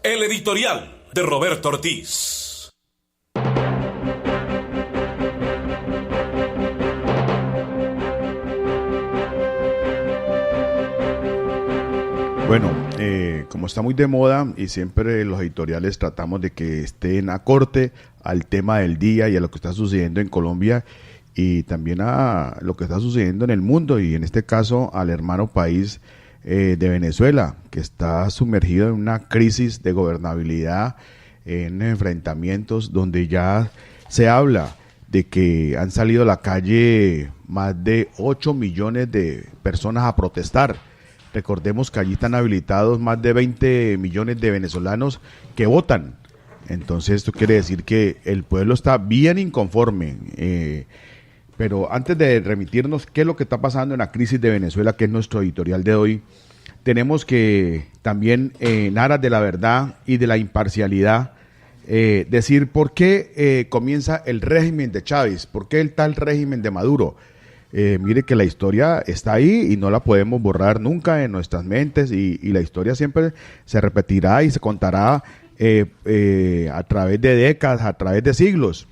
El editorial de Roberto Ortiz. Bueno, como está muy de moda y siempre los editoriales tratamos de que estén acorde al tema del día y a lo que está sucediendo en Colombia y también a lo que está sucediendo en el mundo y en este caso al hermano país de Venezuela, que está sumergido en una crisis de gobernabilidad, en enfrentamientos donde ya se habla de que han salido a la calle más de 8 millones de personas a protestar. Recordemos que allí están habilitados más de 20 millones de venezolanos que votan. Entonces esto quiere decir que el pueblo está bien inconforme. Pero antes de remitirnos qué es lo que está pasando en la crisis de Venezuela, que es nuestro editorial de hoy, tenemos que también en aras de la verdad y de la imparcialidad decir por qué comienza el régimen de Chávez, por qué el tal régimen de Maduro. Mire que la historia está ahí y no la podemos borrar nunca en nuestras mentes y la historia siempre se repetirá y se contará a través de décadas, a través de siglos.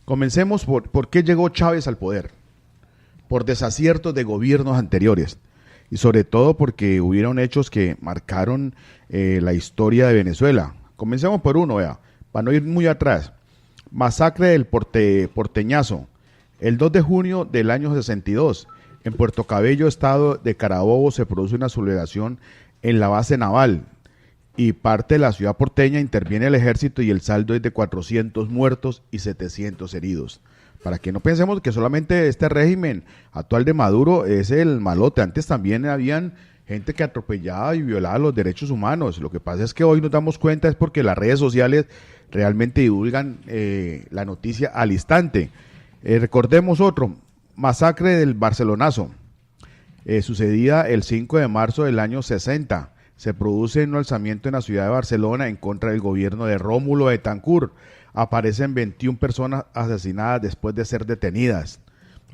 Comencemos por qué llegó Chávez al poder. Por desaciertos de gobiernos anteriores y sobre todo porque hubieron hechos que marcaron la historia de Venezuela. Comencemos por uno, vea, para no ir muy atrás. Masacre del Porteñazo. El 2 de junio del año 62, en Puerto Cabello, estado de Carabobo, se produce una sublevación en la base naval y parte de la ciudad porteña interviene el ejército y el saldo es de 400 muertos y 700 heridos. Para que no pensemos que solamente este régimen actual de Maduro es el malote, antes también habían gente que atropellaba y violaba los derechos humanos. Lo que pasa es que hoy nos damos cuenta es porque las redes sociales realmente divulgan la noticia al instante. Recordemos otro, masacre del Barcelonazo, sucedida el 5 de marzo del año 60. Se produce un alzamiento en la ciudad de Barcelona en contra del gobierno de Rómulo Betancourt. Aparecen 21 personas asesinadas después de ser detenidas.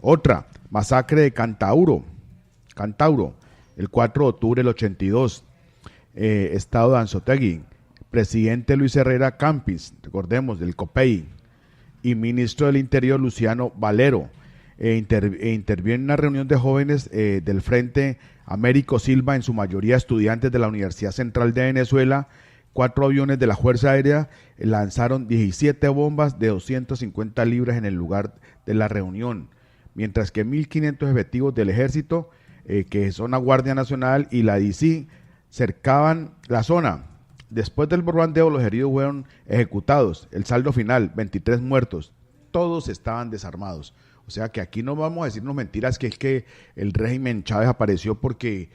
Otra, masacre de Cantauro, el 4 de octubre del 82, estado de Anzoátegui. Presidente Luis Herrera Campis, recordemos, del COPEI, y ministro del Interior Luciano Valero, interviene en una reunión de jóvenes del Frente Américo Silva, en su mayoría estudiantes de la Universidad Central de Venezuela. 4 aviones de la Fuerza Aérea lanzaron 17 bombas de 250 libras en el lugar de la reunión, mientras que 1.500 efectivos del ejército, que son la Guardia Nacional y la DC, cercaban la zona. Después del bombardeo, los heridos fueron ejecutados. El saldo final, 23 muertos. Todos estaban desarmados. O sea que aquí no vamos a decirnos mentiras que es que el régimen Chávez apareció porque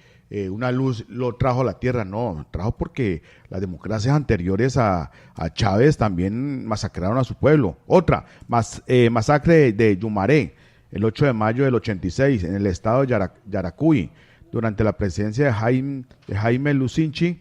una luz lo trajo a la tierra. No, trajo porque las democracias anteriores a Chávez también masacraron a su pueblo. Otra, masacre de Yumaré, el 8 de mayo del 86, en el estado de Yaracuy. Durante la presidencia de Jaime Lucinchi,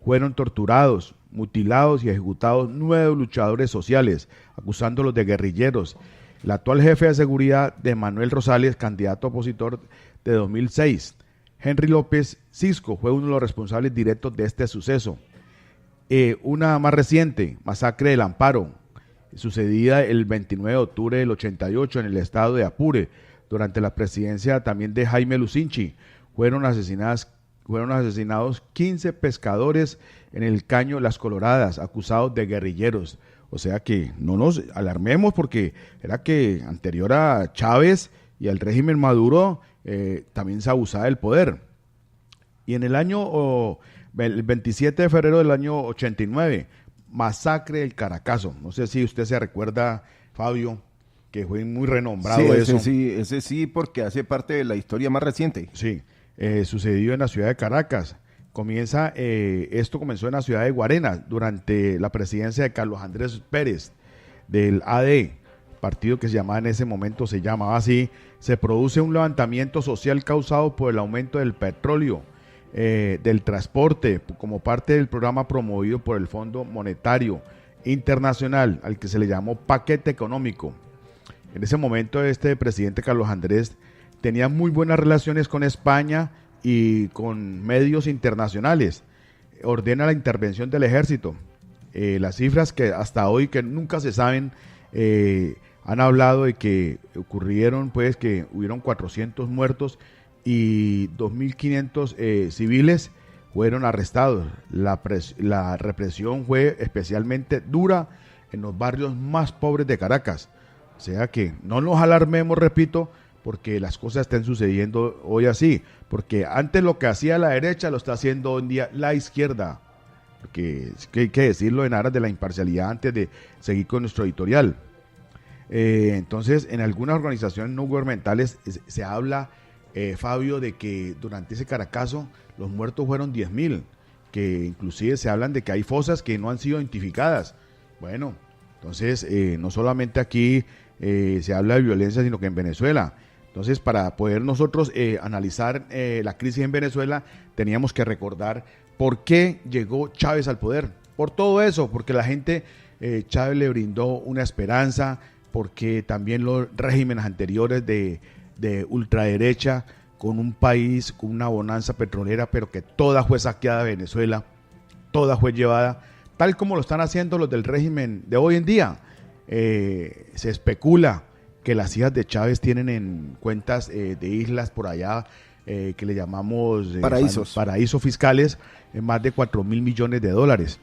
fueron torturados, mutilados y ejecutados 9 luchadores sociales, acusándolos de guerrilleros. El actual jefe de seguridad de Manuel Rosales, candidato opositor de 2006, Henry López Cisco, fue uno de los responsables directos de este suceso. Una más reciente, masacre del Amparo, sucedida el 29 de octubre del 88 en el estado de Apure, durante la presidencia también de Jaime Lucinchi. Fueron asesinados 15 pescadores en el Caño Las Coloradas, acusados de guerrilleros. O sea que no nos alarmemos porque era que anterior a Chávez y al régimen Maduro también se abusaba del poder. Y en el el 27 de febrero del año 89, masacre del Caracazo. No sé si usted se recuerda, Fabio, que fue muy renombrado eso. Ese sí, porque hace parte de la historia más reciente. Sí. Sucedió en la ciudad de Caracas. Esto comenzó en la ciudad de Guarena durante la presidencia de Carlos Andrés Pérez del AD, partido que en ese momento se llamaba así. Se produce un levantamiento social causado por el aumento del petróleo, del transporte, como parte del programa promovido por el Fondo Monetario Internacional, al que se le llamó paquete económico. En ese momento este presidente Carlos Andrés tenía muy buenas relaciones con España y con medios internacionales. ordena la intervención del ejército. Las cifras que hasta hoy, que nunca se saben, han hablado de que ocurrieron, pues, que hubieron 400 muertos y 2.500 civiles fueron arrestados. La represión fue especialmente dura en los barrios más pobres de Caracas. O sea que no nos alarmemos, repito, porque las cosas estén sucediendo hoy así. Porque antes lo que hacía la derecha lo está haciendo hoy en día la izquierda. Porque es que hay que decirlo en aras de la imparcialidad antes de seguir con nuestro editorial. Entonces, en algunas organizaciones no gubernamentales se habla, Fabio, de que durante ese Caracazo los muertos fueron 10.000, que inclusive se hablan de que hay fosas que no han sido identificadas. Bueno, entonces no solamente aquí se habla de violencia, sino que en Venezuela. Entonces, para poder nosotros analizar la crisis en Venezuela, teníamos que recordar por qué llegó Chávez al poder. Por todo eso, porque la gente, Chávez le brindó una esperanza, porque también los regímenes anteriores de ultraderecha, con un país, con una bonanza petrolera, pero que toda fue saqueada de Venezuela, toda fue llevada, tal como lo están haciendo los del régimen de hoy en día. Se especula que las hijas de Chávez tienen en cuentas de islas por allá, que le llamamos paraísos fiscales, más de 4.000 millones de dólares,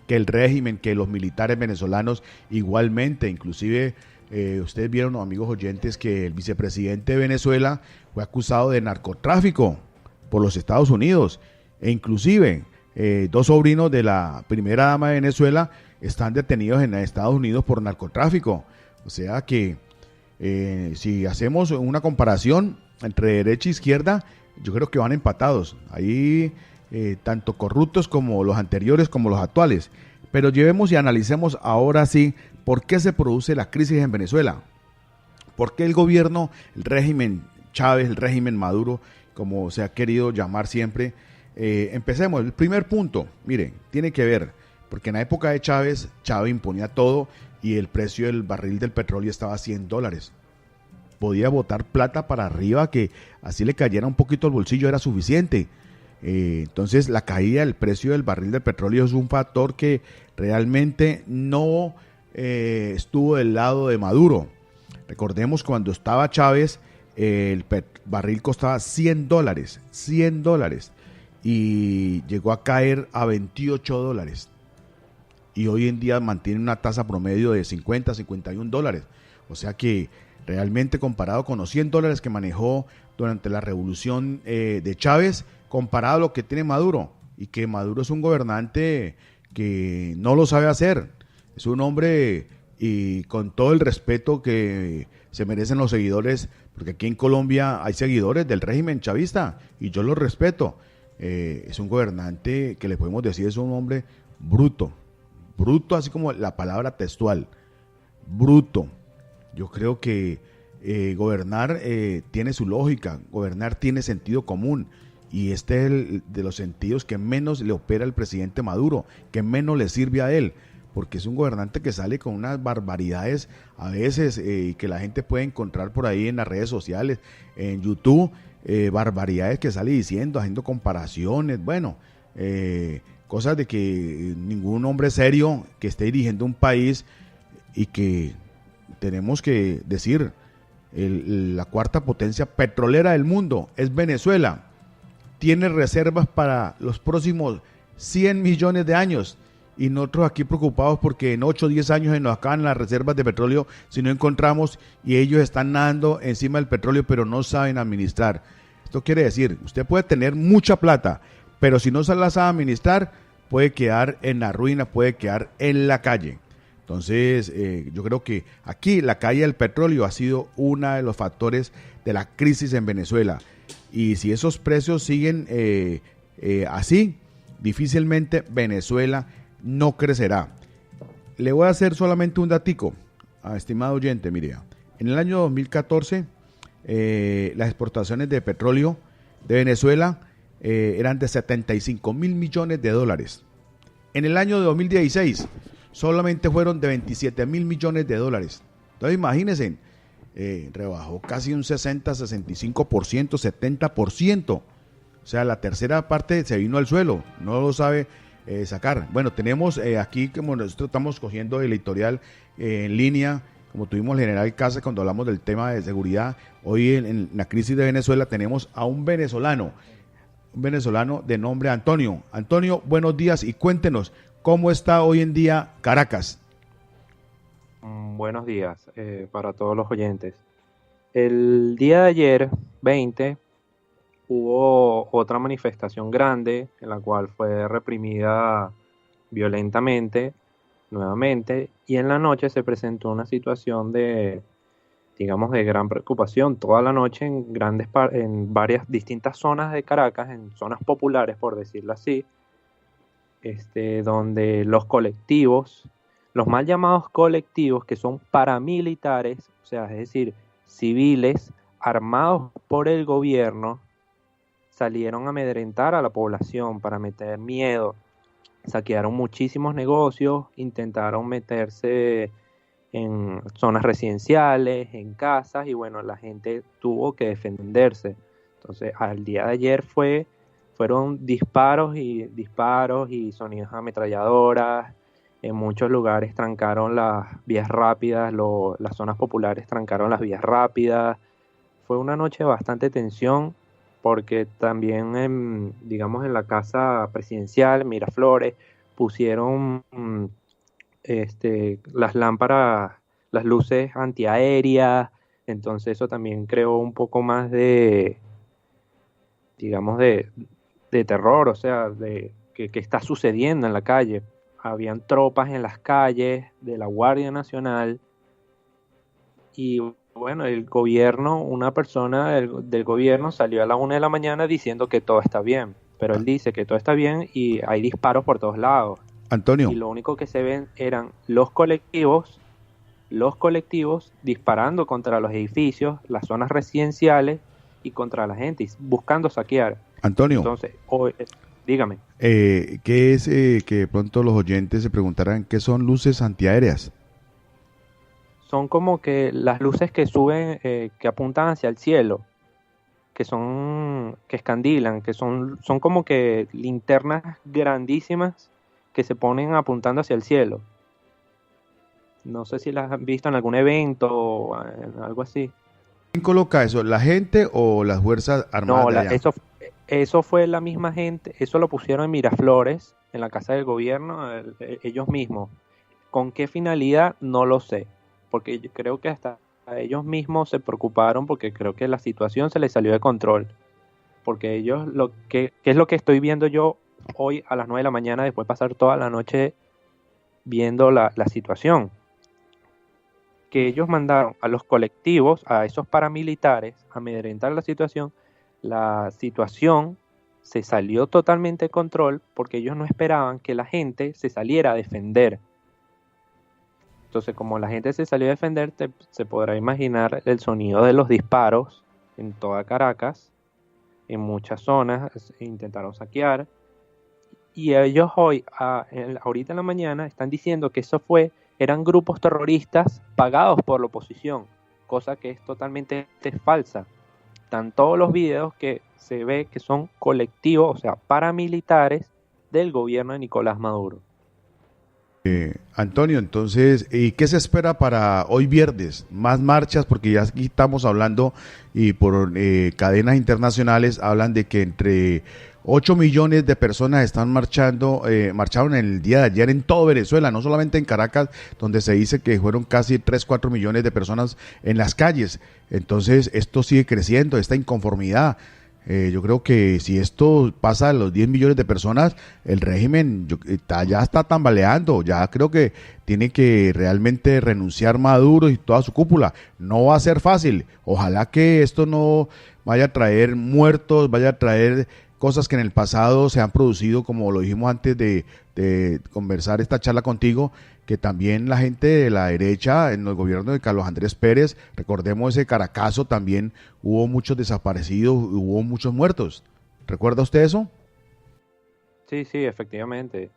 que el régimen, que los militares venezolanos igualmente, inclusive ustedes vieron, amigos oyentes, que el vicepresidente de Venezuela fue acusado de narcotráfico por los Estados Unidos, e inclusive 2 sobrinos de la primera dama de Venezuela están detenidos en Estados Unidos por narcotráfico. O sea que si hacemos una comparación entre derecha e izquierda, yo creo que van empatados. Ahí tanto corruptos como los anteriores como los actuales. Pero llevemos y analicemos ahora sí por qué se produce la crisis en Venezuela. ¿Por qué el gobierno, el régimen Chávez, el régimen Maduro, como se ha querido llamar siempre? Empecemos. El primer punto, miren, tiene que ver, porque en la época de Chávez, Chávez imponía todo y el precio del barril del petróleo estaba a $100. Podía botar plata para arriba, que así le cayera un poquito al bolsillo, era suficiente. Entonces la caída del precio del barril del petróleo es un factor que realmente no estuvo del lado de Maduro. Recordemos cuando estaba Chávez, el barril costaba $100 y llegó a caer a $28 y hoy en día mantiene una tasa promedio de 50, $51. O sea que realmente, comparado con los $100 que manejó durante la revolución de Chávez, comparado a lo que tiene Maduro, y que Maduro es un gobernante que no lo sabe hacer, es un hombre, y con todo el respeto que se merecen los seguidores, porque aquí en Colombia hay seguidores del régimen chavista y yo los respeto, es un gobernante que le podemos decir es un hombre bruto, así como la palabra textual, bruto. Yo creo que gobernar tiene su lógica, gobernar tiene sentido común, y este es el de los sentidos que menos le opera al presidente Maduro, que menos le sirve a él, porque es un gobernante que sale con unas barbaridades a veces, que la gente puede encontrar por ahí en las redes sociales, en YouTube, barbaridades que sale diciendo, haciendo comparaciones, bueno, cosas de que ningún hombre serio que esté dirigiendo un país, y que tenemos que decir, la cuarta potencia petrolera del mundo es Venezuela, tiene reservas para los próximos 100 millones de años, y nosotros aquí preocupados porque en 8 o 10 años se nos acaban las reservas de petróleo si no encontramos, y ellos están nadando encima del petróleo pero no saben administrar. Esto quiere decir, usted puede tener mucha plata, pero si no se la sabe administrar, puede quedar en la ruina, puede quedar en la calle. Entonces, yo creo que aquí la caída del petróleo ha sido uno de los factores de la crisis en Venezuela. Y si esos precios siguen así, difícilmente Venezuela no crecerá. Le voy a hacer solamente un datico, estimado oyente. Mire, en el año 2014, las exportaciones de petróleo de Venezuela eran de $75.000 millones. En el año 2016, solamente fueron de $27.000 millones. Entonces imagínense, rebajó casi un 60, 65%, 70%. O sea, la tercera parte se vino al suelo, no lo sabe sacar. Bueno, tenemos aquí, como nosotros estamos cogiendo el editorial en línea, como tuvimos el general Casa cuando hablamos del tema de seguridad, hoy en la crisis de Venezuela tenemos a un venezolano de nombre Antonio. Antonio, buenos días y cuéntenos, ¿cómo está hoy en día Caracas? Buenos días para todos los oyentes. El día de ayer, 20, hubo otra manifestación grande en la cual fue reprimida violentamente nuevamente, y en la noche se presentó una situación digamos, de gran preocupación toda la noche en varias distintas zonas de Caracas, en zonas populares, por decirlo así, donde los colectivos, los mal llamados colectivos, que son paramilitares, o sea, es decir, civiles armados por el gobierno, salieron a amedrentar a la población para meter miedo. Saquearon muchísimos negocios, intentaron meterse en zonas residenciales, en casas, y bueno, la gente tuvo que defenderse. Entonces, al día de ayer fueron disparos y sonidos de ametralladoras. En muchos lugares trancaron las vías rápidas, las zonas populares trancaron las vías rápidas. Fue una noche de bastante tensión, porque también, digamos, en la casa presidencial, Miraflores, pusieron las lámparas, las luces antiaéreas. Entonces eso también creó un poco más digamos, de terror, o sea, de que está sucediendo en la calle. Habían tropas en las calles de la Guardia Nacional, y bueno, el gobierno, una persona del gobierno salió a la 1 de la mañana diciendo que todo está bien, pero él dice que todo está bien y hay disparos por todos lados. Antonio. Y lo único que se ven eran los colectivos disparando contra los edificios, las zonas residenciales y contra la gente, buscando saquear. Antonio. Entonces, dígame. ¿Qué es que de pronto los oyentes se preguntarán qué son luces antiaéreas? Son como que las luces que suben, que apuntan hacia el cielo, que escandilan, que son como que linternas grandísimas que se ponen apuntando hacia el cielo. No sé si las han visto en algún evento o algo así. ¿Quién coloca eso? ¿La gente o las fuerzas armadas? No, eso fue la misma gente, eso lo pusieron en Miraflores, en la casa del gobierno, ellos mismos. ¿Con qué finalidad? No lo sé, porque yo creo que hasta ellos mismos se preocuparon, porque creo que la situación se les salió de control. Porque ellos, ¿qué es lo que estoy viendo yo hoy a las 9 de la mañana, después de pasar toda la noche viendo la situación? Que ellos mandaron a los colectivos, a esos paramilitares, a amedrentar la situación se salió totalmente de control, porque ellos no esperaban que la gente se saliera a defender. Entonces, como la gente se salió a defender, se podrá imaginar el sonido de los disparos en toda Caracas, en muchas zonas, intentaron saquear, y ellos ahorita en la mañana, están diciendo que eran grupos terroristas pagados por la oposición, cosa que es totalmente falsa. Están todos los videos que se ve que son colectivos, o sea, paramilitares del gobierno de Nicolás Maduro. Antonio, entonces, ¿y qué se espera para hoy viernes? Más marchas, porque ya aquí estamos hablando y por cadenas internacionales hablan de que entre 8 millones de personas están marcharon el día de ayer en todo Venezuela, no solamente en Caracas, donde se dice que fueron casi 3-4 millones de personas en las calles. Entonces, esto sigue creciendo, esta inconformidad. Yo creo que si esto pasa a los 10 millones de personas, el régimen ya está tambaleando, ya creo que tiene que realmente renunciar Maduro y toda su cúpula. No va a ser fácil, ojalá que esto no vaya a traer muertos, vaya a traer cosas que en el pasado se han producido, como lo dijimos antes de conversar esta charla contigo, que también la gente de la derecha en el gobierno de Carlos Andrés Pérez, recordemos ese Caracazo, también hubo muchos desaparecidos, hubo muchos muertos. ¿Recuerda usted eso? Sí, efectivamente.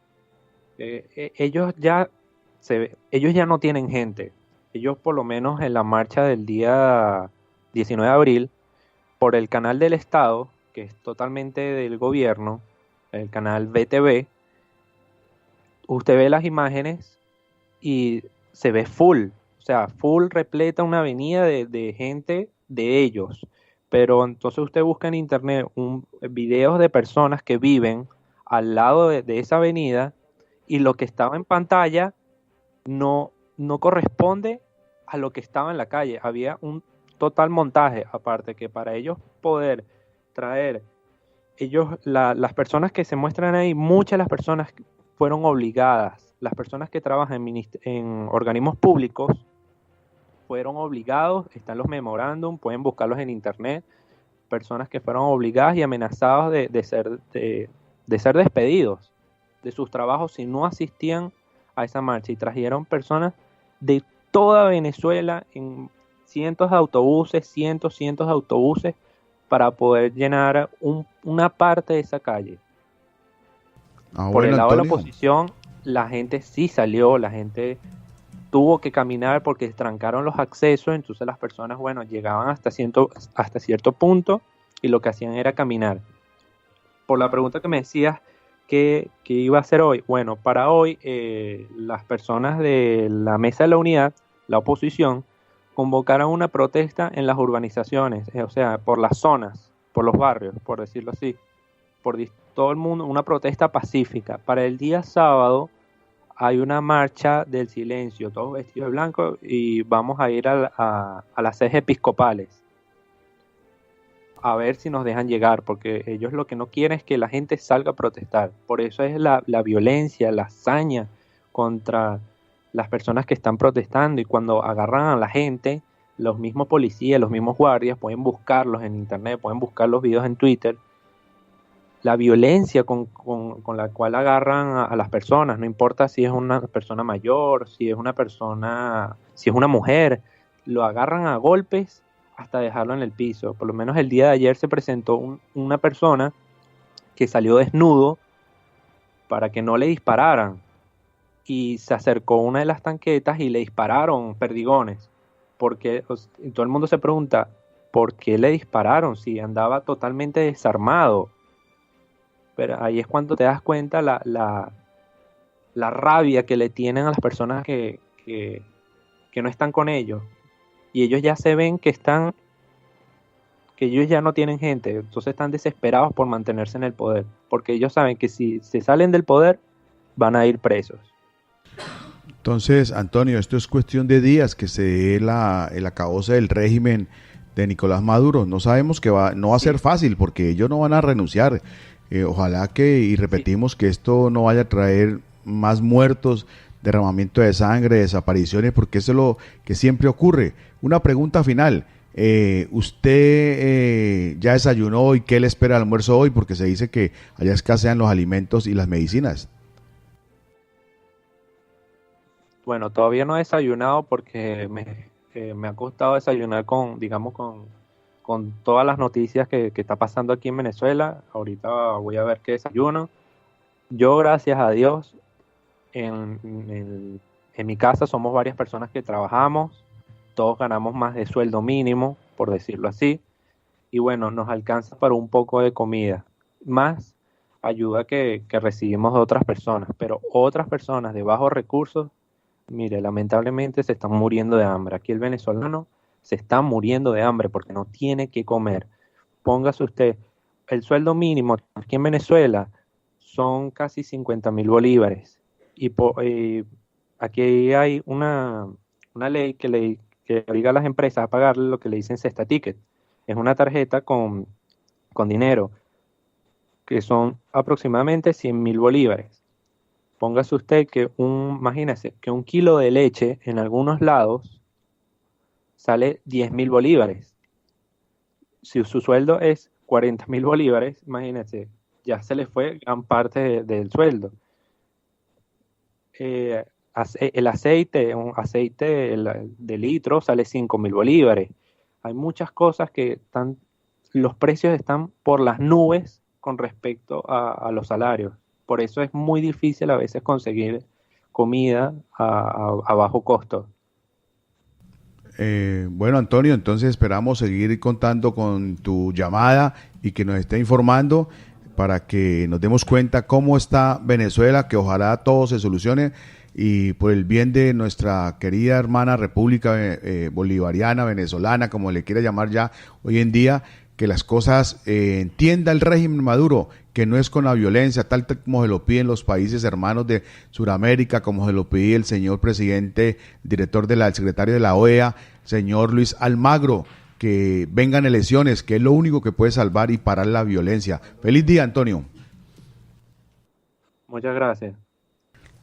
Ellos ya no tienen gente. Ellos, por lo menos en la marcha del día 19 de abril, por el canal del Estado, que es totalmente del gobierno, el canal BTV, usted ve las imágenes y se ve full, o sea, full repleta una avenida de gente de ellos. Pero entonces usted busca en internet videos de personas que viven al lado de esa avenida y lo que estaba en pantalla no corresponde a lo que estaba en la calle. Había un total montaje, aparte que para ellos poder traer, las personas que se muestran ahí, muchas de las personas fueron obligadas, las personas que trabajan en organismos públicos fueron obligados, están los memorándum, pueden buscarlos en internet, personas que fueron obligadas y amenazadas de ser despedidos de sus trabajos si no asistían a esa marcha, y trajeron personas de toda Venezuela en cientos de autobuses, cientos de autobuses para poder llenar una parte de esa calle. Por el lado de la oposición, la gente sí salió, la gente tuvo que caminar porque trancaron los accesos, entonces las personas, bueno, llegaban hasta cierto punto y lo que hacían era caminar. Por la pregunta que me decías, ¿qué iba a hacer hoy? Bueno, para hoy las personas de la Mesa de la Unidad, la oposición, convocaron una protesta en las urbanizaciones, o sea, por las zonas, por los barrios, por decirlo así, por todo el mundo, una protesta pacífica. Para el día sábado hay una marcha del silencio, todos vestidos de blanco, y vamos a ir a las sedes episcopales a ver si nos dejan llegar, porque ellos lo que no quieren es que la gente salga a protestar. Por eso es la violencia, la hazaña contra las personas que están protestando, y cuando agarran a la gente, los mismos policías, los mismos guardias pueden buscarlos en internet, pueden buscar los videos en Twitter, la violencia con la cual agarran a las personas, no importa si es una persona mayor, si es una mujer, lo agarran a golpes hasta dejarlo en el piso. Por lo menos el día de ayer se presentó una persona que salió desnudo para que no le dispararan, y se acercó a una de las tanquetas y le dispararon perdigones, porque todo el mundo se pregunta ¿por qué le dispararon si andaba totalmente desarmado? Pero ahí es cuando te das cuenta la rabia que le tienen a las personas que no están con ellos, y ellos ya se ven que ellos ya no tienen gente, entonces están desesperados por mantenerse en el poder, porque ellos saben que si se salen del poder van a ir presos. Entonces, Antonio, esto es cuestión de días que se dé el acabose del régimen de Nicolás Maduro. No sabemos que no va a ser fácil, porque ellos no van a renunciar. Ojalá y repetimos, que esto no vaya a traer más muertos, derramamiento de sangre, desapariciones, porque eso es lo que siempre ocurre. Una pregunta final. ¿Usted ya desayunó y qué le espera al almuerzo hoy? Porque se dice que allá escasean los alimentos y las medicinas. Bueno, todavía no he desayunado porque me ha costado desayunar con todas las noticias que está pasando aquí en Venezuela. Ahorita voy a ver qué desayuno. Yo, gracias a Dios, en mi casa somos varias personas que trabajamos, todos ganamos más de sueldo mínimo, por decirlo así, y bueno, nos alcanza para un poco de comida, más ayuda que recibimos de otras personas, pero otras personas de bajos recursos, mire, lamentablemente se están muriendo de hambre. Aquí el venezolano se está muriendo de hambre porque no tiene que comer. Póngase usted, el sueldo mínimo aquí en Venezuela son casi 50.000 bolívares. Y aquí hay una ley que obliga a las empresas a pagarle lo que le dicen cesta ticket. Es una tarjeta con dinero, que son aproximadamente 100.000 bolívares. Póngase usted que imagínese que un kilo de leche en algunos lados sale 10.000 bolívares. Si su sueldo es 40.000 bolívares, imagínese, ya se le fue gran parte del sueldo. El aceite, un aceite de litro sale 5.000 bolívares. Hay muchas cosas que los precios están por las nubes con respecto a los salarios. Por eso es muy difícil a veces conseguir comida a bajo costo. Bueno, Antonio, entonces esperamos seguir contando con tu llamada y que nos esté informando para que nos demos cuenta cómo está Venezuela, que ojalá todo se solucione y por el bien de nuestra querida hermana República Bolivariana, venezolana, como le quiera llamar ya hoy en día, que las cosas entienda el régimen Maduro, que no es con la violencia, tal como se lo piden los países hermanos de Sudamérica, como se lo pide el señor presidente, el secretario de la OEA, señor Luis Almagro, que vengan elecciones, que es lo único que puede salvar y parar la violencia. Feliz día, Antonio. Muchas gracias.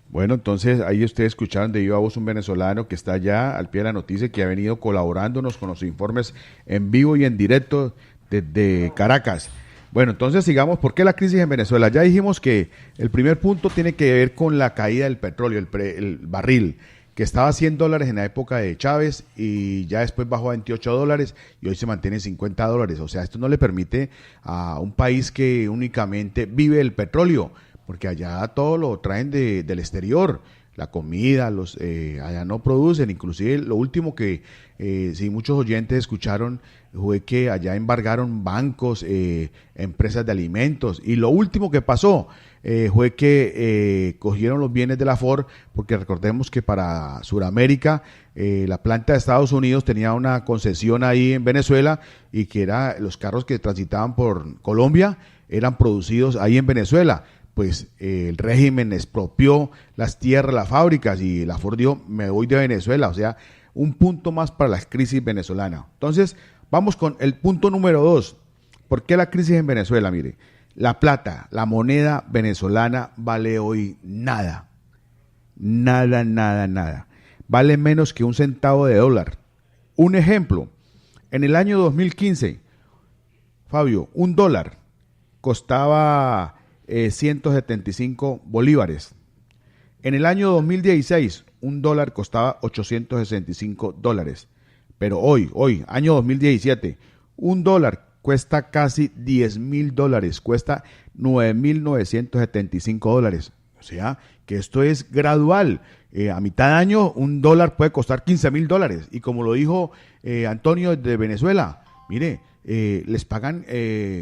Bueno, entonces ahí ustedes escucharon de viva voz un venezolano que está ya al pie de la noticia, que ha venido colaborándonos con los informes en vivo y en directo desde Caracas. Bueno, entonces sigamos. ¿Por qué la crisis en Venezuela? Ya dijimos que el primer punto tiene que ver con la caída del petróleo, el barril, que estaba a $100 en la época de Chávez y ya después bajó a $28 y hoy se mantiene en $50. O sea, esto no le permite a un país que únicamente vive el petróleo, porque allá todo lo traen del exterior, la comida, allá no producen. Inclusive lo último que sí muchos oyentes escucharon fue que allá embargaron bancos, empresas de alimentos, y lo último que pasó fue que cogieron los bienes de la Ford, porque recordemos que para Sudamérica la planta de Estados Unidos tenía una concesión ahí en Venezuela y que los carros que transitaban por Colombia eran producidos ahí en Venezuela. Pues el régimen expropió las tierras, las fábricas, y la Ford dijo, me voy de Venezuela. O sea, un punto más para la crisis venezolana. Entonces, vamos con el punto número 2. ¿Por qué la crisis en Venezuela? Mire, la plata, la moneda venezolana vale hoy nada. Nada, nada, nada. Vale menos que un centavo de dólar. Un ejemplo, en el año 2015, Fabio, $1 costaba 175 bolívares. En el año 2016, $1 costaba $865. Pero hoy, año 2017, $1 cuesta casi $10,000, cuesta $9,975. O sea, que esto es gradual. A mitad de año, $1 puede costar $15,000. Y como lo dijo Antonio de Venezuela, mire, les pagan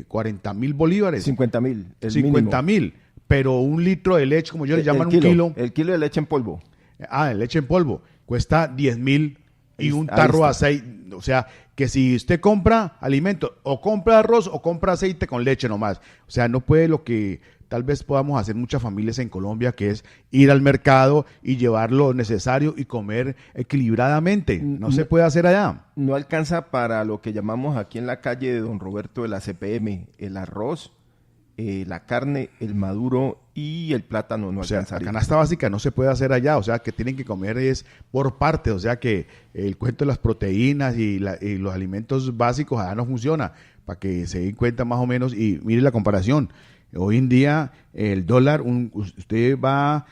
40,000 bolívares. 50,000. 50,000. Pero un litro de leche, como yo le llaman, un kilo. El kilo de leche en polvo. De leche en polvo. Cuesta 10,000 y un tarro de aceite. O sea, que si usted compra alimentos, o compra arroz o compra aceite con leche nomás. O sea, no puede lo que tal vez podamos hacer muchas familias en Colombia, que es ir al mercado y llevar lo necesario y comer equilibradamente. No se puede hacer allá. No alcanza para lo que llamamos aquí en la calle de Don Roberto de la CPM, el arroz, la carne, el maduro y el plátano. No alcanza. La canasta básica no se puede hacer allá, o sea, que tienen que comer es por parte, o sea, que el cuento de las proteínas y los alimentos básicos allá no funciona, para que se den cuenta más o menos. Y mire la comparación. Hoy en día el dólar, usted va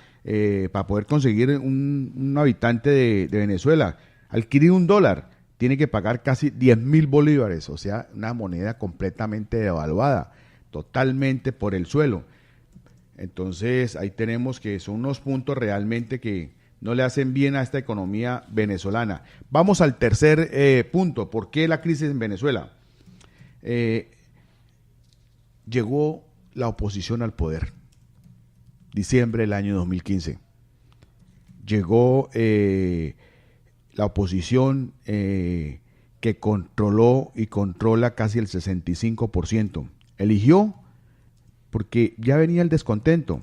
para poder conseguir un habitante de Venezuela, adquirir $1, tiene que pagar casi 10,000 bolívares, o sea, una moneda completamente devaluada, totalmente por el suelo. Entonces ahí tenemos que son unos puntos realmente que no le hacen bien a esta economía venezolana. Vamos al tercer punto. ¿Por qué la crisis en Venezuela? Llegó la oposición al poder, diciembre del año 2015. Llegó la oposición que controló y controla casi el 65%. Eligió porque ya venía el descontento.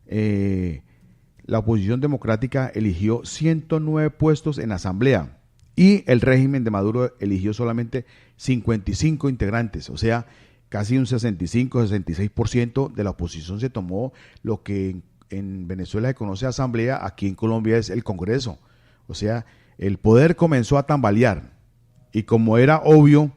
La oposición democrática eligió 109 puestos en asamblea y el régimen de Maduro eligió solamente 55 integrantes, o sea, casi un 65-66% de la oposición se tomó lo que en Venezuela se conoce asamblea, aquí en Colombia es el Congreso. O sea, el poder comenzó a tambalear y como era obvio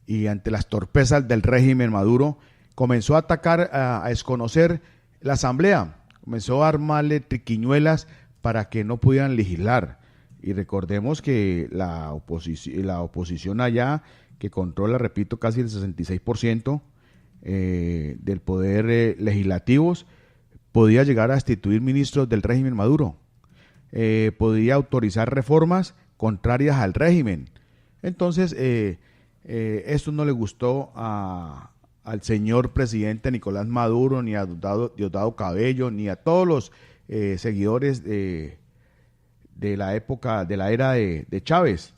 y ante las torpezas del régimen Maduro, comenzó a atacar, a desconocer la asamblea, comenzó a armarle triquiñuelas para que no pudieran legislar. Y recordemos que la oposición allá, que controla, repito, casi el 66% del poder legislativo, podía llegar a destituir ministros del régimen Maduro, podía autorizar reformas contrarias al régimen. Entonces, esto no le gustó al señor presidente Nicolás Maduro, ni a Diosdado Cabello, ni a todos los seguidores de la época, de la era de Chávez.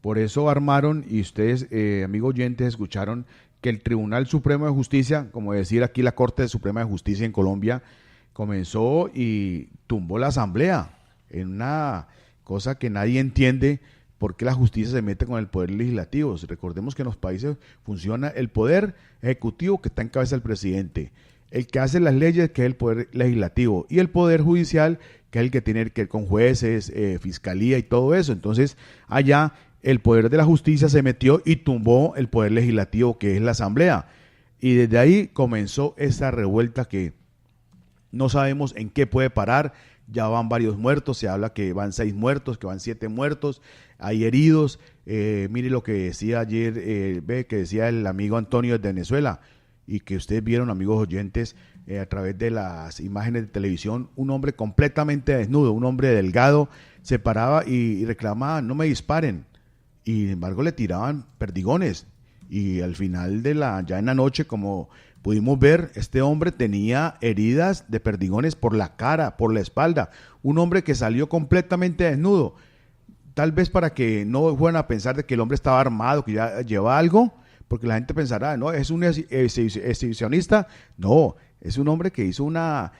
Por eso armaron, y ustedes, amigos oyentes, escucharon que el Tribunal Supremo de Justicia, como decir aquí la Corte Suprema de Justicia en Colombia, comenzó y tumbó la Asamblea en una cosa que nadie entiende. ¿Por qué la justicia se mete con el poder legislativo? Recordemos que en los países funciona el poder ejecutivo, que está en cabeza del presidente, el que hace las leyes, que es el poder legislativo, y el poder judicial, que es el que tiene que ver con jueces, fiscalía y todo eso. Entonces, allá el poder de la justicia se metió y tumbó el poder legislativo, que es la Asamblea. Y desde ahí comenzó esa revuelta que no sabemos en qué puede parar. Ya van varios muertos, se habla que van 6 muertos, que van 7 muertos, hay heridos. Mire lo que decía ayer, que decía el amigo Antonio de Venezuela, y que ustedes vieron, amigos oyentes, a través de las imágenes de televisión, un hombre completamente desnudo, un hombre delgado, se paraba y reclamaba, no me disparen, y sin embargo le tiraban perdigones, y al final ya en la noche, como pudimos ver, este hombre tenía heridas de perdigones por la cara, por la espalda, un hombre que salió completamente desnudo, tal vez para que no fueran a pensar de que el hombre estaba armado, que ya llevaba algo, porque la gente pensará, no, es un exhibicionista. No, es un hombre que hizo una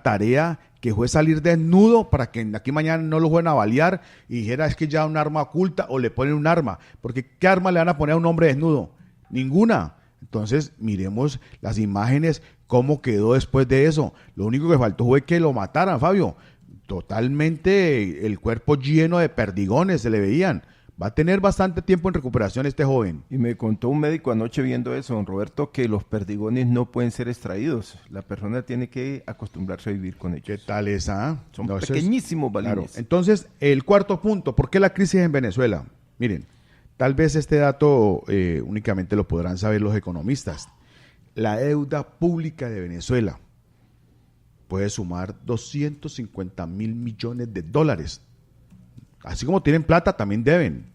tarea que fue salir desnudo para que aquí mañana no lo fueran a balear y dijera, es que ya un arma oculta, o le ponen un arma, porque ¿qué arma le van a poner a un hombre desnudo? Ninguna. Entonces miremos las imágenes, cómo quedó después de eso. Lo único que faltó fue que lo mataran, Fabio. Totalmente el cuerpo lleno de perdigones se le veían. Va a tener bastante tiempo en recuperación este joven. Y me contó un médico anoche viendo eso, don Roberto, que los perdigones no pueden ser extraídos. La persona tiene que acostumbrarse a vivir con ellos. ¿Qué tal esa? Son pequeñísimos balines. Claro. Entonces, el cuarto punto, ¿por qué la crisis en Venezuela? Miren, tal vez este dato únicamente lo podrán saber los economistas. La deuda pública de Venezuela puede sumar 250.000 millones de dólares. Así como tienen plata, también deben.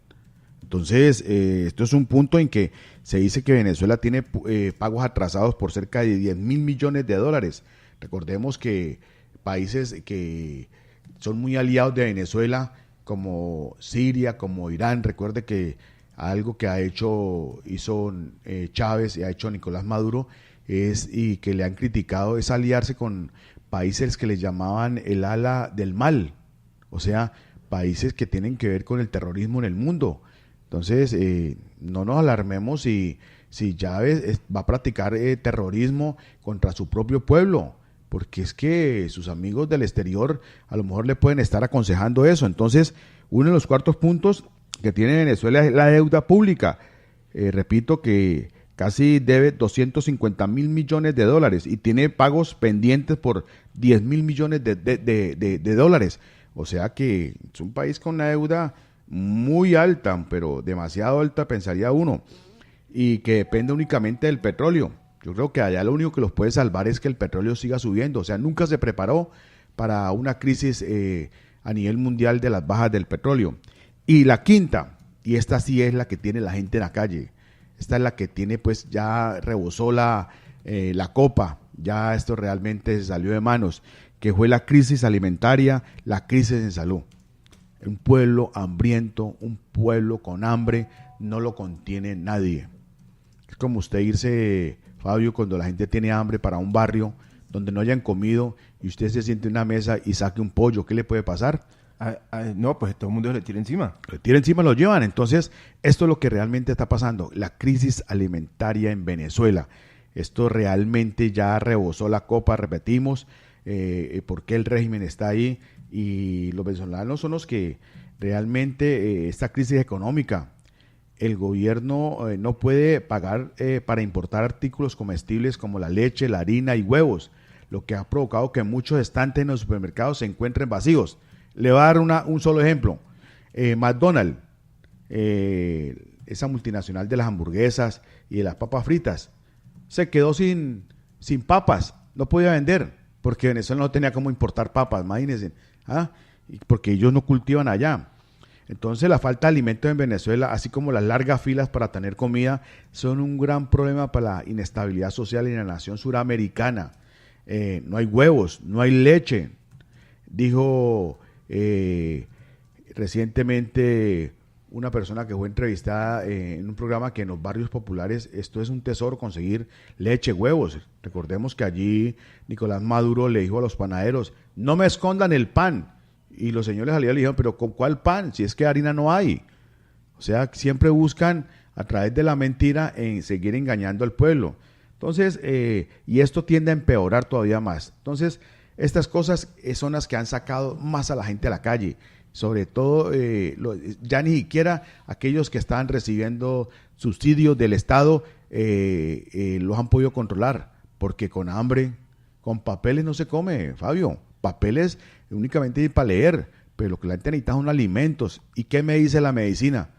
Entonces, esto es un punto en que se dice que Venezuela tiene pagos atrasados por cerca de 10.000 millones de dólares. Recordemos que países que son muy aliados de Venezuela, como Siria, como Irán, recuerde que algo que hizo Chávez y ha hecho Nicolás Maduro y que le han criticado es aliarse con países que le llamaban el ala del mal, o sea, países que tienen que ver con el terrorismo en el mundo. Entonces, no nos alarmemos si Chávez va a practicar terrorismo contra su propio pueblo, porque es que sus amigos del exterior a lo mejor le pueden estar aconsejando eso. Entonces, uno de los cuartos puntos que tiene Venezuela es la deuda pública. Repito que casi debe 250.000 millones de dólares y tiene pagos pendientes por 10.000 millones de dólares. O sea que es un país con una deuda muy alta, pero demasiado alta, pensaría uno, y que depende únicamente del petróleo. Yo creo que allá lo único que los puede salvar es que el petróleo siga subiendo. O sea, nunca se preparó para una crisis a nivel mundial de las bajas del petróleo. Y la quinta, y esta sí es la que tiene la gente en la calle, esta es la que tiene, pues ya rebosó la copa, ya esto realmente se salió de manos, que fue la crisis alimentaria, la crisis en salud. Un pueblo hambriento, un pueblo con hambre, no lo contiene nadie. Es como usted irse, Fabio, cuando la gente tiene hambre para un barrio donde no hayan comido y usted se siente en una mesa y saque un pollo, ¿qué le puede pasar? No, pues todo el mundo le tira encima. Le tira encima, lo llevan. Entonces, esto es lo que realmente está pasando, la crisis alimentaria en Venezuela. Esto realmente ya rebosó la copa, repetimos, porque el régimen está ahí y los venezolanos son los que realmente esta crisis económica, el gobierno no puede pagar para importar artículos comestibles como la leche, la harina y huevos, lo que ha provocado que muchos estantes en los supermercados se encuentren vacíos. Le voy a dar un solo ejemplo. McDonald's, esa multinacional de las hamburguesas y de las papas fritas, se quedó sin papas, no podía vender, porque Venezuela no tenía cómo importar papas, imagínense, porque ellos no cultivan allá. Entonces la falta de alimentos en Venezuela, así como las largas filas para tener comida, son un gran problema para la inestabilidad social en la nación suramericana. No hay huevos, no hay leche. Dijo recientemente una persona que fue entrevistada en un programa que en los barrios populares esto es un tesoro, conseguir leche, huevos. Recordemos que allí Nicolás Maduro le dijo a los panaderos, no me escondan el pan. Y los señores salieron y le dijeron, pero ¿con cuál pan? Si es que harina no hay. O sea, siempre buscan a través de la mentira en seguir engañando al pueblo. Entonces, y esto tiende a empeorar todavía más. Entonces, estas cosas son las que han sacado más a la gente a la calle. Sobre todo, ya ni siquiera aquellos que están recibiendo subsidios del Estado los han podido controlar, porque con hambre, con papeles no se come, Fabio. Papeles únicamente para leer, pero lo que la gente necesita son alimentos. ¿Y qué me dice la medicina?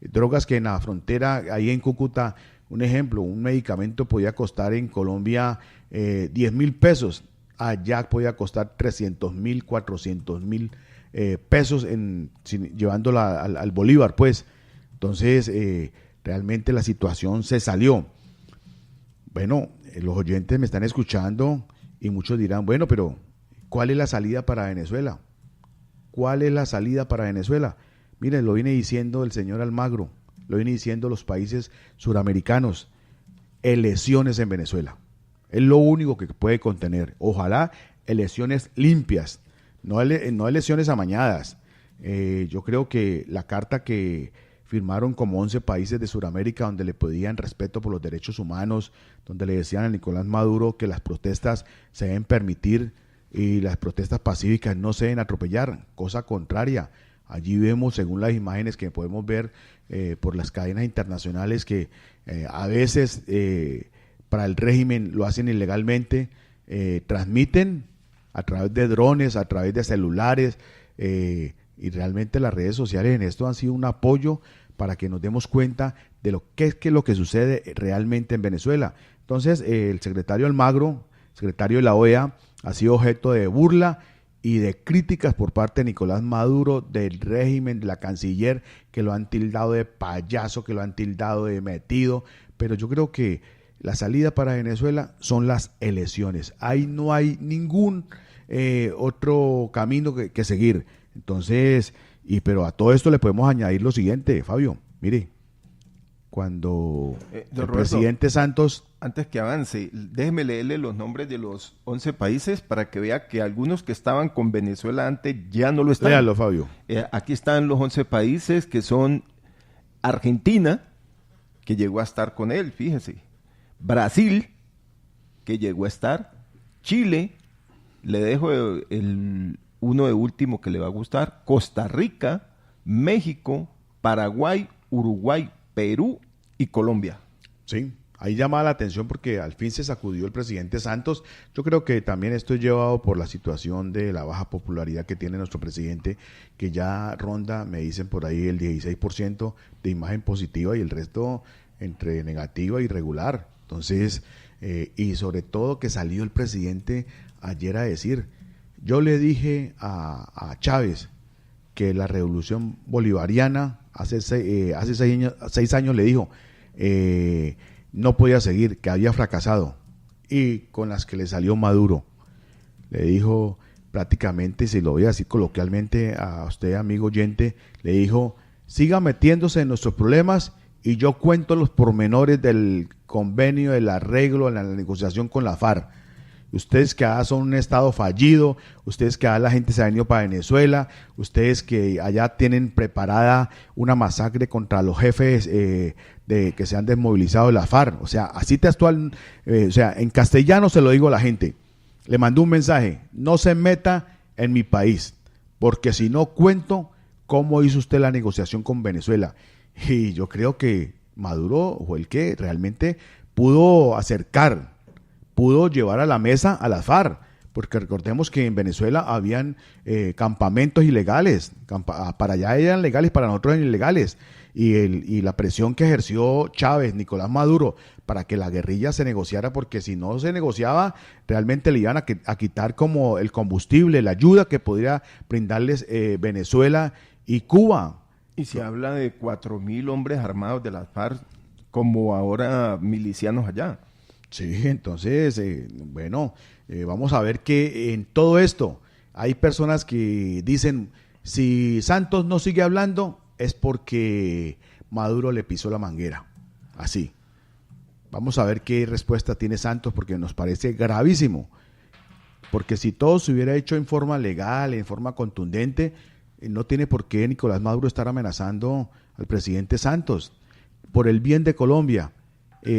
Drogas que en la frontera, ahí en Cúcuta, un ejemplo, un medicamento podía costar en Colombia 10.000 pesos, allá podía costar 300.000, 400.000 pesos llevándola al Bolívar, pues. Entonces, realmente la situación se salió. Bueno, los oyentes me están escuchando y muchos dirán, bueno, pero ¿cuál es la salida para Venezuela? ¿Cuál es la salida para Venezuela? Miren, lo viene diciendo el señor Almagro, lo viene diciendo los países suramericanos, elecciones en Venezuela. Es lo único que puede contener. Ojalá elecciones limpias, no elecciones amañadas. Yo creo que la carta que firmaron como 11 países de Sudamérica, donde le pedían respeto por los derechos humanos, donde le decían a Nicolás Maduro que las protestas se deben permitir y las protestas pacíficas no se deben atropellar, cosa contraria. Allí vemos, según las imágenes que podemos ver por las cadenas internacionales, que a veces para el régimen lo hacen ilegalmente, transmiten a través de drones, a través de celulares, y realmente las redes sociales en esto han sido un apoyo para que nos demos cuenta de lo que es lo que sucede realmente en Venezuela. Entonces, el secretario Almagro, secretario de la OEA, ha sido objeto de burla y de críticas por parte de Nicolás Maduro, del régimen, de la canciller, que lo han tildado de payaso, que lo han tildado de metido, pero yo creo que la salida para Venezuela son las elecciones. Ahí no hay ningún otro camino que seguir. Entonces, pero a todo esto le podemos añadir lo siguiente, Fabio. Mire, cuando el Roberto, presidente Santos... Antes que avance, déjeme leerle los nombres de los 11 países para que vea que algunos que estaban con Venezuela antes ya no lo están. Léalo, Fabio. Aquí están los 11 países que son Argentina, que llegó a estar con él, fíjese. Brasil, que llegó a estar. Chile, le dejo uno de último que le va a gustar. Costa Rica, México, Paraguay, Uruguay, Perú y Colombia. Sí, ahí llama la atención porque al fin se sacudió el presidente Santos. Yo creo que también esto es llevado por la situación de la baja popularidad que tiene nuestro presidente, que ya ronda, me dicen por ahí, el 16% de imagen positiva y el resto entre negativa y regular. Entonces, y sobre todo que salió el presidente ayer a decir, yo le dije a Chávez que la revolución bolivariana hace 6 años le dijo, no podía seguir, que había fracasado, y con las que le salió Maduro, le dijo prácticamente, si lo voy a decir coloquialmente a usted, amigo oyente, le dijo, siga metiéndose en nuestros problemas y yo cuento los pormenores del convenio, del arreglo, en la negociación con la FARC. Ustedes que allá son un estado fallido, ustedes que allá la gente se ha venido para Venezuela, ustedes que allá tienen preparada una masacre contra los jefes que se han desmovilizado de la FARC. O sea, así textual, o sea, en castellano se lo digo a la gente. Le mandó un mensaje, no se meta en mi país, porque si no cuento cómo hizo usted la negociación con Venezuela. Y yo creo que Maduro fue el que realmente pudo acercar, pudo llevar a la mesa a las FARC, porque recordemos que en Venezuela habían campamentos ilegales, para allá eran legales, para nosotros eran ilegales, y la presión que ejerció Chávez, Nicolás Maduro, para que la guerrilla se negociara, porque si no se negociaba, realmente le iban a quitar como el combustible, la ayuda que podría brindarles Venezuela y Cuba. Y se habla de 4.000 hombres armados de las FARC, como ahora milicianos allá. Sí, entonces, vamos a ver que en todo esto hay personas que dicen, si Santos no sigue hablando es porque Maduro le pisó la manguera. Así. Vamos a ver qué respuesta tiene Santos, porque nos parece gravísimo. Porque si todo se hubiera hecho en forma legal, en forma contundente, no tiene por qué Nicolás Maduro estar amenazando al presidente Santos. Por el bien de Colombia,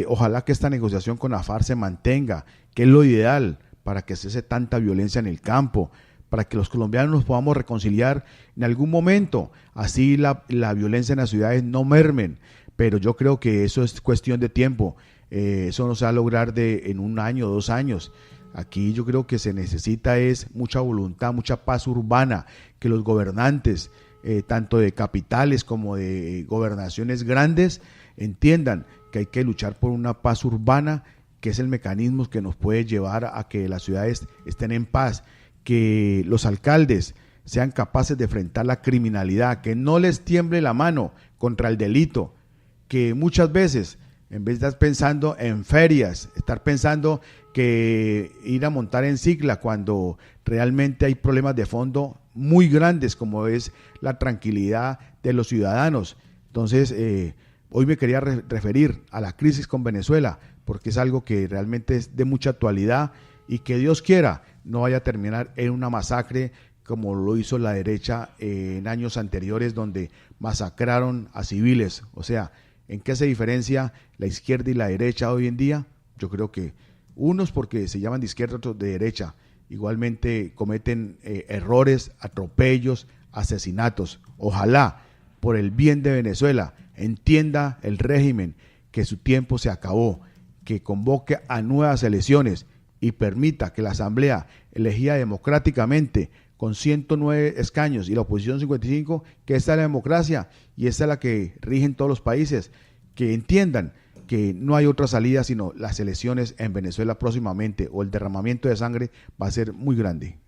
ojalá que esta negociación con la FARC se mantenga, que es lo ideal para que cese tanta violencia en el campo, para que los colombianos nos podamos reconciliar en algún momento, así la violencia en las ciudades no mermen, pero yo creo que eso es cuestión de tiempo, eso no se va a lograr en 1 año, 2 años. Aquí yo creo que se necesita es mucha voluntad, mucha paz urbana, que los gobernantes, tanto de capitales como de gobernaciones grandes, entiendan que hay que luchar por una paz urbana, que es el mecanismo que nos puede llevar a que las ciudades estén en paz, que los alcaldes sean capaces de enfrentar la criminalidad, que no les tiemble la mano contra el delito, que muchas veces, en vez de estar pensando en ferias, estar pensando que ir a montar en cicla cuando realmente hay problemas de fondo muy grandes, como es la tranquilidad de los ciudadanos. Entonces, hoy me quería referir a la crisis con Venezuela, porque es algo que realmente es de mucha actualidad y que Dios quiera no vaya a terminar en una masacre como lo hizo la derecha en años anteriores, donde masacraron a civiles. O sea, ¿en qué se diferencia la izquierda y la derecha hoy en día? Yo creo que unos porque se llaman de izquierda, otros de derecha, igualmente cometen errores, atropellos, asesinatos. Ojalá, por el bien de Venezuela, entienda el régimen que su tiempo se acabó, que convoque a nuevas elecciones y permita que la Asamblea, elegida democráticamente con 109 escaños y la oposición 55, que esta es la democracia y esta es la que rige en todos los países, que entiendan que no hay otra salida sino las elecciones en Venezuela próximamente, o el derramamiento de sangre va a ser muy grande.